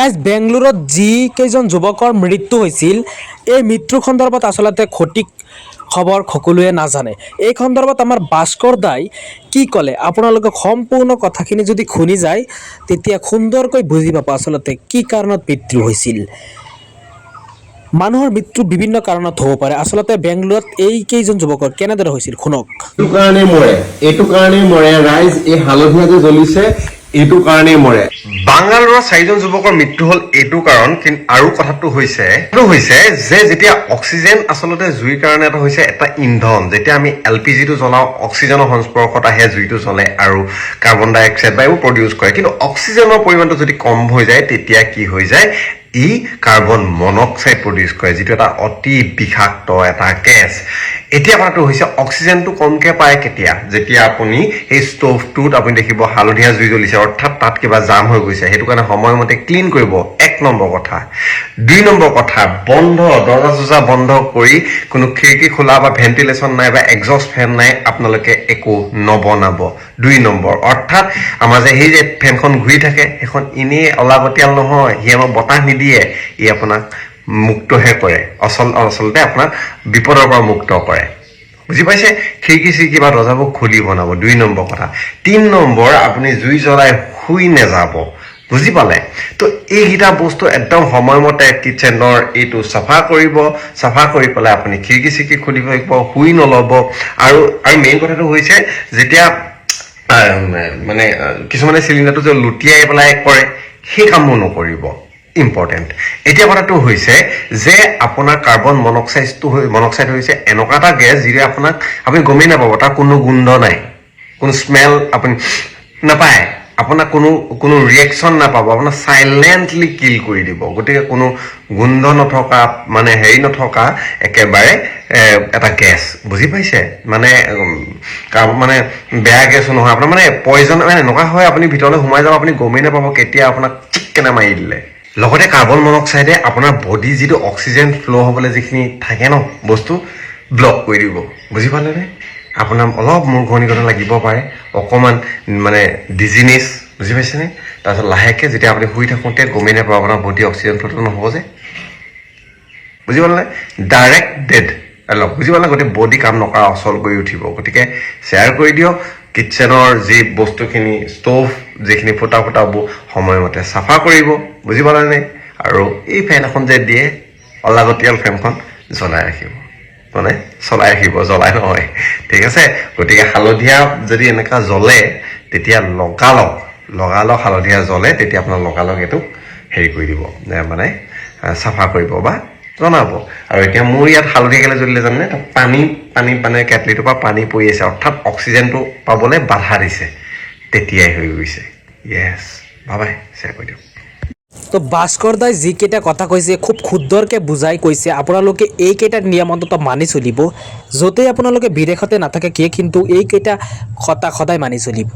Guys বেংগলুৰুত যিকেইজন যুৱকৰ মৃত্যু হৈছিল এই মৃত্যুৰ সন্দৰ্ভত আচলতে সঠিক খবৰ সকলোৱে নাজানে। এই সন্দৰ্ভত আমাৰ ভাস্কৰ দাই কি ক'লে আপোনালোকে সম্পূৰ্ণ কথাখিনি যদি শুনি যায় তেতিয়া সুন্দৰকৈ বুজি পাব আচলতে কি কাৰণত মৃত্যু হৈছিল। মানুহৰ মৃত্যু বিভিন্ন কাৰণত হ'ব পাৰে। আচলতে বেংগলুৰুত এইকেইজন যুৱকৰ কেনেদৰে হৈছিল শুনক। এইটো কাৰণেই মৰে ৰাইজ, এই হালধীয়া যে জ্বলিছে এইটো কাৰণেই মৰে। বাংগালোৰৰ 4জন যুৱকৰ মৃত্যু হ'ল এইটো কাৰণ। আৰু কথাটো হৈছে যে যেতিয়া অক্সিজেন আচলতে জুইৰ কাৰণে এটা ইন্ধন, যেতিয়া আমি LPG টো জ্বলাওঁ অক্সিজেনৰ সংস্পৰ্শত আহে, জুইটো জ্বলে আৰু কাৰ্বন ডাই অক্সাইড বা এইবোৰ প্ৰডিউচ কৰে। কিন্তু অক্সিজেনৰ পৰিমাণটো যদি কম হৈ যায় তেতিয়া কি হৈ যায়, ই কাৰ্বন মনক্সাইড প্ৰডিউচ কৰে, যিটো এটা অতি বিষাক্ত এটা গেছ। এতিয়া কথাটো হৈছে অক্সিজেনটো কমকে পায় কেতিয়া, যেতিয়া আপুনি সেই ষ্ট'ভটোত আপুনি দেখিব হালধীয়া জুই জ্বলিছে, অৰ্থাৎ তাত কিবা জাম হৈ গৈছে, সেইটো কাৰণে সময়মতে ক্লিন কৰিব, 1 নম্বৰ কথা। 2 নম্বৰ কথা, দৰ্জা চৰ্জা বন্ধ কৰি কোনো খিৰিকী খোলা বা ভেণ্টিলেশ্যন নাই বা এক্সজষ্ট ফেন নাই আপোনালোকে একো নবনাব। 2 নম্বৰ, অৰ্থাৎ আমাৰ যে সেই যে ফেনখন ঘূৰি থাকে সেইখন এনেই অলাগতিয়াল নহয়, সি আমাক বতাহ নিদিয়ে, ই আপোনাক মুক্তহে কৰে, আচলতে আপোনাক বিপদৰ পৰা মুক্ত কৰে। বুজি পাইছে? খিৰিকী চিৰিকী বা দৰ্জাবোৰ খুলি বনাব। 2 নম্বৰ কথা। 3 নম্বৰ, আপুনি জুই জ্বলাই শুই নেযাব। বুজি পালে? তো এইকেইটা বস্তু একদম সময়মতে কিটচেনৰ এইটো চাফা কৰিব, চাফা কৰি পেলাই আপুনি খিৰিকী চিৰিকী খুলিব লাগিব, শুই নল'ব। আৰু মেইন কথাটো হৈছে যেতিয়া মানে কিছুমানে চিলিণ্ডাৰটো যে লুটিয়াই পেলাই কৰে, সেই কামবোৰ নকৰিব। ইম্পৰ্টেণ্ট। এতিয়া কথাটো হৈছে যে আপোনাৰ কাৰ্বন মনক্সাইড হৈছে এনেকুৱা এটা গেছ যিটো আপুনি গমেই নাপাব, তাৰ কোনো গোন্ধ নাই, কোনো স্মেল আপুনি নাপায়, আপোনাৰ কোনো ৰিয়েকশ্যন নাপাব, আপোনাৰ চাইলেণ্টলি কিল কৰি দিব। গতিকে কোনো গোন্ধ নথকা মানে নথকা একেবাৰে এটা গেছ। বুজি পাইছে? মানে বেয়া গেছো নহয়, আপোনাৰ মানে পয়জন এনেকুৱা হয়, আপুনি ভিতৰলৈ সোমাই যাব আপুনি গমেই নাপাব কেতিয়া আপোনাক চিকেনে মাৰি দিলে। লগতে কাৰ্বন মনক্সাইডে আপোনাৰ বডি যিটো অক্সিজেন ফ্ল' হ'বলৈ যিখিনি থাকে ন বস্তু, ব্লক কৰি দিব। বুজি পালেনে? আপোনাৰ অলপ মূৰ ঘূৰণি লাগিব পাৰে, অকণমান মানে ডিজিনেছ, বুজি পাইছেনে? তাৰপিছত লাহেকৈ যেতিয়া আপুনি শুই থাকোঁতে গমেই নাপাব আপোনাৰ বডি অক্সিজেন ফ্ল'টো নহ'ব যে। বুজি পালে? Direct dead. বুজি পালে? গতিকে বডি কাম নকৰা অচল কৰি উঠিব। গতিকে শ্বেয়াৰ কৰি দিয়ক, কিটচেনৰ যি বস্তুখিনি, ষ্ট'ভ যিখিনি ফুটাবোৰ সময়মতে চাফা কৰিব। বুজি পালেনে? আৰু এই ফেন এখন যে দিয়ে, অলাগতিয়াল ফেনখন জ্বলাই ৰাখিব, মানে চলাই ৰাখিব, জ্বলাই নহয়। ঠিক আছে? গতিকে হালধীয়া যদি এনেকুৱা জ্বলে তেতিয়া লগালগ হালধীয়া জ্বলে, তেতিয়া আপোনাৰ লগালগ এইটো কৰি দিব, মানে চাফা কৰিব বা জনাব। আৰু এতিয়া মোৰ ইয়াত হালধীয়া কেলে জ্বলিলে জানে, পানী মানে কেটলিটোৰ পৰা পানী পৰি আছে, অৰ্থাৎ অক্সিজেনটো পাবলৈ বাধা দিছে, তেতিয়াই হৈ গৈছে। য়েছ, বাবাই শ্বেয়াৰ কৰি দিয়ক। তো ভাস্কৰ দাই যিকেইটা কথা কৈছে খুব শুদ্ধৰকৈ বুজাই কৈছে। আপোনালোকে এইকেইটা নিয়ম অন্ততঃ মানি চলিব, য'তেই আপোনালোকে বিদেশতে নাথাকে কিয়, কিন্তু এইকেইটা কথা সদায় মানি চলিব।